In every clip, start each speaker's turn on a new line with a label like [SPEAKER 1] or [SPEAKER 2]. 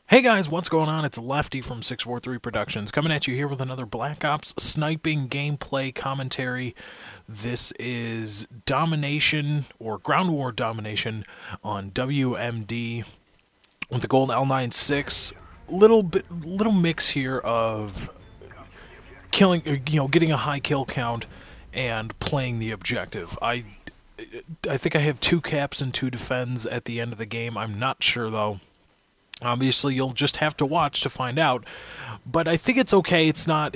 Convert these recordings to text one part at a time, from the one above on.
[SPEAKER 1] Hey guys, what's going on? It's Lefty from 643 Productions coming at you here with another Black Ops sniping gameplay commentary. This is Domination or Ground War Domination on WMD with the Gold L96. Little mix here of killing, getting a high kill count and playing the objective. I think I have 2 caps and 2 defends at the end of the game. I'm not sure though. Obviously, you'll just have to watch to find out. But I think it's okay. It's not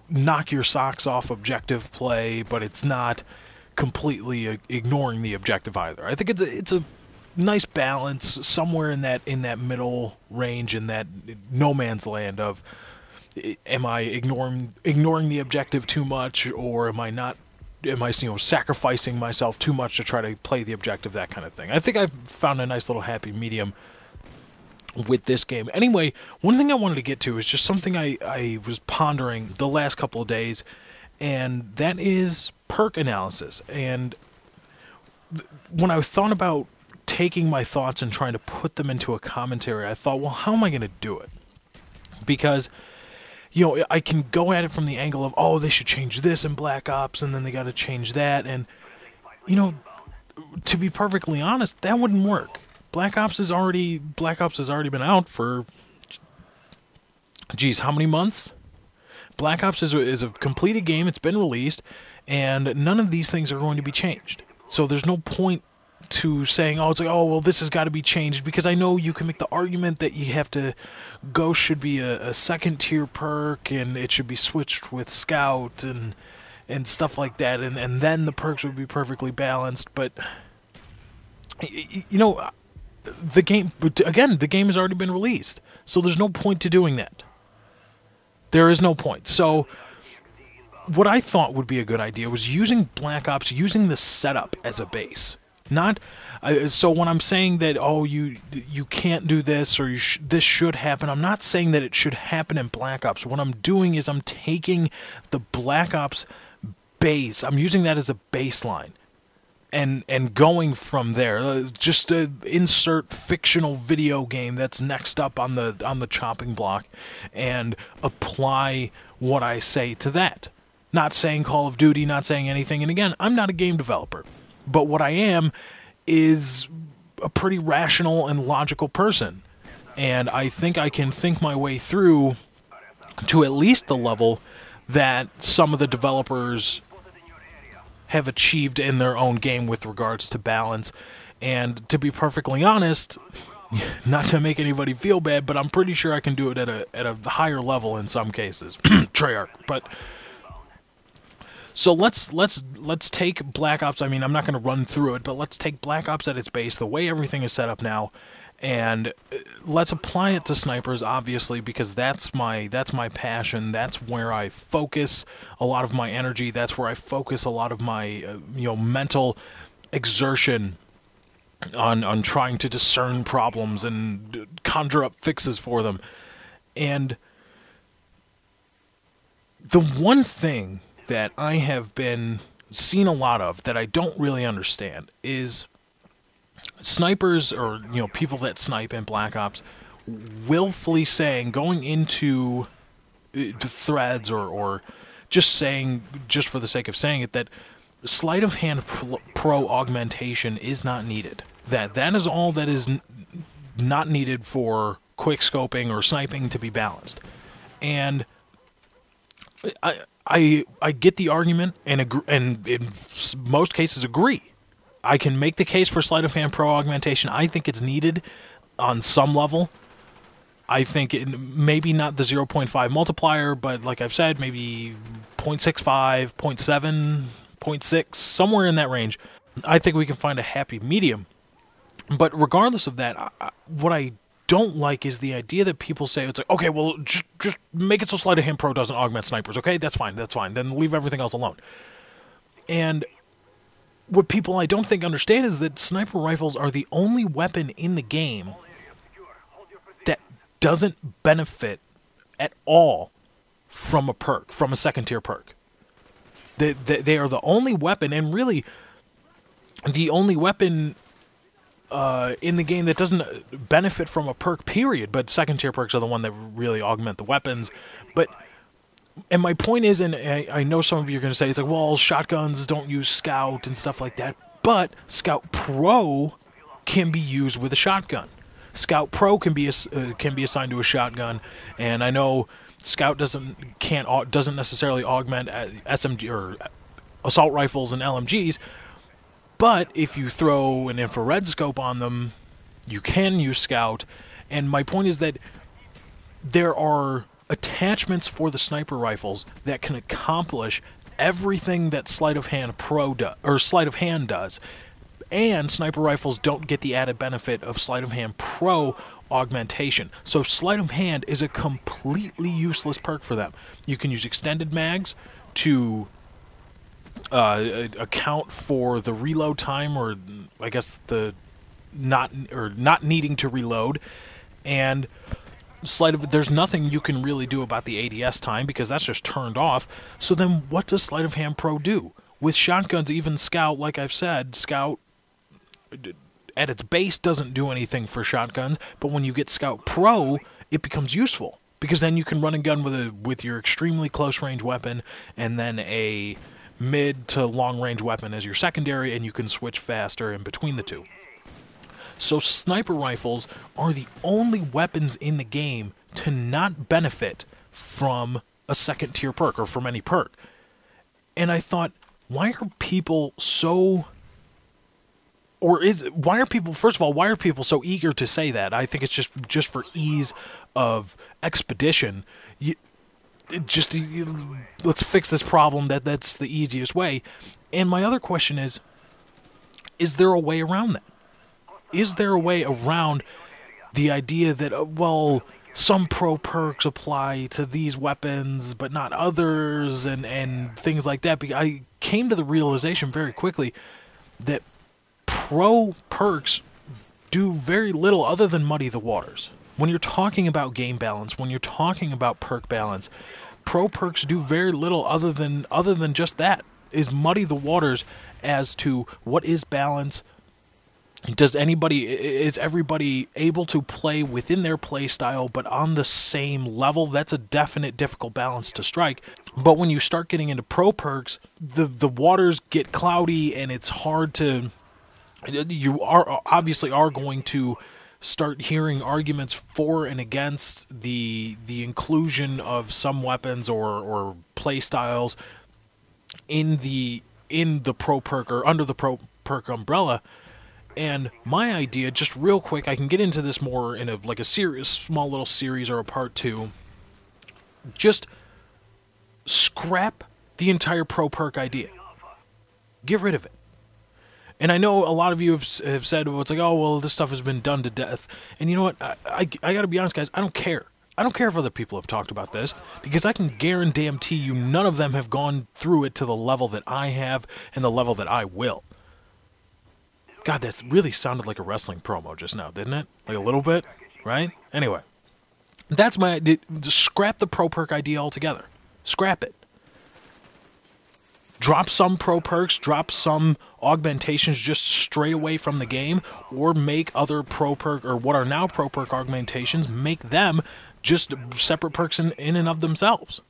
[SPEAKER 1] knock your socks off objective play, but it's not completely ignoring the objective either. I think it's a nice balance somewhere in that middle range, in that no man's land of, am I ignoring the objective too much, or am I sacrificing myself too much to try to play the objective, that kind of thing. I think I've found a nice little happy medium with this game. Anyway, one thing I wanted to get to is just something I was pondering the last couple of days, and that is perk analysis. And when I thought about taking my thoughts and trying to put them into a commentary, I thought, well, how am I going to do it? Because I can go at it from the angle of, oh, they should change this in Black Ops, and then they got to change that, and, to be perfectly honest, that wouldn't work. Black Ops has already been out for, geez, how many months? Black Ops is a completed game, it's been released, and none of these things are going to be changed. So there's no point to saying, well, this has got to be changed, because I know you can make the argument that you have to, Ghost should be a second tier perk, and it should be switched with Scout and stuff like that, and then the perks would be perfectly balanced. But the game has already been released, so there's no point to doing that. There is no point. So what I thought would be a good idea was using Black Ops, using the setup as a base. Not so when I'm saying that, oh, you can't do this, or this should happen, I'm not saying that it should happen in Black Ops. What I'm doing is I'm taking the Black Ops base, I'm using that as a baseline, and going from there. Just insert fictional video game that's next up on the chopping block, and apply what I say to that. Not saying Call of Duty, not saying anything. And again, I'm not a game developer. But what I am is a pretty rational and logical person. And I think I can think my way through to at least the level that some of the developers have achieved in their own game with regards to balance. And to be perfectly honest, not to make anybody feel bad, but I'm pretty sure I can do it at a higher level in some cases. Treyarch. But so let's take Black Ops. I mean, I'm not going to run through it, but let's take Black Ops at its base, the way everything is set up now, and let's apply it to snipers, obviously, because that's my passion. That's where I focus a lot of my energy. That's where I focus a lot of my mental exertion on trying to discern problems and conjure up fixes for them. And the one thing that I have been seen a lot of that I don't really understand is snipers, or people that snipe in Black Ops, willfully saying, going into the threads, or just saying, just for the sake of saying it, that sleight of hand pro augmentation is not needed. That is all that is not needed for quick scoping or sniping to be balanced. And I get the argument, and in most cases agree. I can make the case for sleight of hand pro augmentation. I think it's needed on some level. I think maybe not the 0.5 multiplier, but like I've said, maybe 0.65, 0.7, 0.6, somewhere in that range. I think we can find a happy medium. But regardless of that, what I don't like is the idea that people say, it's like, okay, well, just make it so sleight of hand pro doesn't augment snipers, okay? That's fine, then leave everything else alone. And what people I don't think understand is that sniper rifles are the only weapon in the game that doesn't benefit at all from a perk, from a second tier perk. They are the only weapon, and really the only weapon in the game that doesn't benefit from a perk, period, but second tier perks are the one that really augment the weapons. And my point is, and I know some of you are going to say, it's like, well, shotguns don't use Scout and stuff like that, but Scout Pro can be used with a shotgun. Scout Pro can be assigned to a shotgun, and I know Scout doesn't necessarily augment SMG or assault rifles and LMGs, but if you throw an infrared scope on them, you can use Scout. And my point is that there are attachments for the sniper rifles that can accomplish everything that Sleight of Hand Pro does, or Sleight of Hand does. And sniper rifles don't get the added benefit of Sleight of Hand Pro augmentation. So Sleight of Hand is a completely useless perk for them. You can use extended mags to account for the reload time, or I guess the not needing to reload, and there's nothing you can really do about the ADS time because that's just turned off. So then what does Sleight of Hand Pro do? With shotguns, even Scout, like I've said, Scout at its base doesn't do anything for shotguns, but when you get Scout Pro, it becomes useful because then you can run and gun with your extremely close range weapon and then a mid to long range weapon as your secondary, and you can switch faster in between the two. So sniper rifles are the only weapons in the game to not benefit from a second tier perk or from any perk. And I thought, why are people so... first of all, why are people so eager to say that? I think it's just for ease of expedition. Let's fix this problem. That's the easiest way. And my other question is there a way around that? Is there a way around the idea that, well, some pro perks apply to these weapons but not others, and things like that? Because I came to the realization very quickly that pro perks do very little other than muddy the waters. When you're talking about game balance, when you're talking about perk balance, pro perks do very little other than just that, is muddy the waters as to what is balance. Is everybody able to play within their play style but on the same level? That's a definite difficult balance to strike. But when you start getting into pro perks, the waters get cloudy and it's hard to... You obviously are going to start hearing arguments for and against the inclusion of some weapons or play styles in the pro perk or under the pro perk umbrella. And my idea, just real quick, I can get into this more in a small little series or a part 2. Just scrap the entire pro perk idea. Get rid of it. And I know a lot of you have said, well, it's like, oh, well, this stuff has been done to death. And you know what? I got to be honest, guys, I don't care. I don't care if other people have talked about this, because I can guarantee you none of them have gone through it to the level that I have and the level that I will. God, that really sounded like a wrestling promo just now, didn't it? Like a little bit, right? Anyway, that's my idea. Just scrap the pro perk idea altogether. Scrap it. Drop some pro perks, drop some augmentations just straight away from the game, or make other pro perk, or what are now pro perk augmentations, make them just separate perks in and of themselves.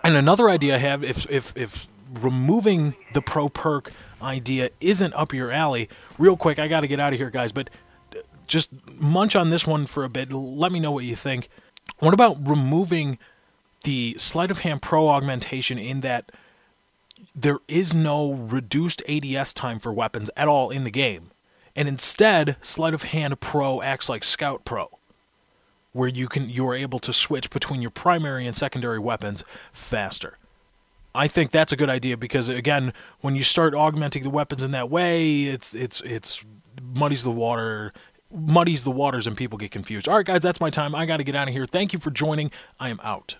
[SPEAKER 1] And another idea I have, if removing the pro perk idea isn't up your alley, real quick, I got to get out of here, guys, but just munch on this one for a bit. Let me know what you think. What about removing the Sleight of Hand Pro augmentation in that there is no reduced ADS time for weapons at all in the game, and instead Sleight of Hand Pro acts like Scout Pro, where you are able to switch between your primary and secondary weapons faster. I think that's a good idea because, again, when you start augmenting the weapons in that way, it's muddies the waters and people get confused. All right, guys, that's my time. I got to get out of here. Thank you for joining. I am out.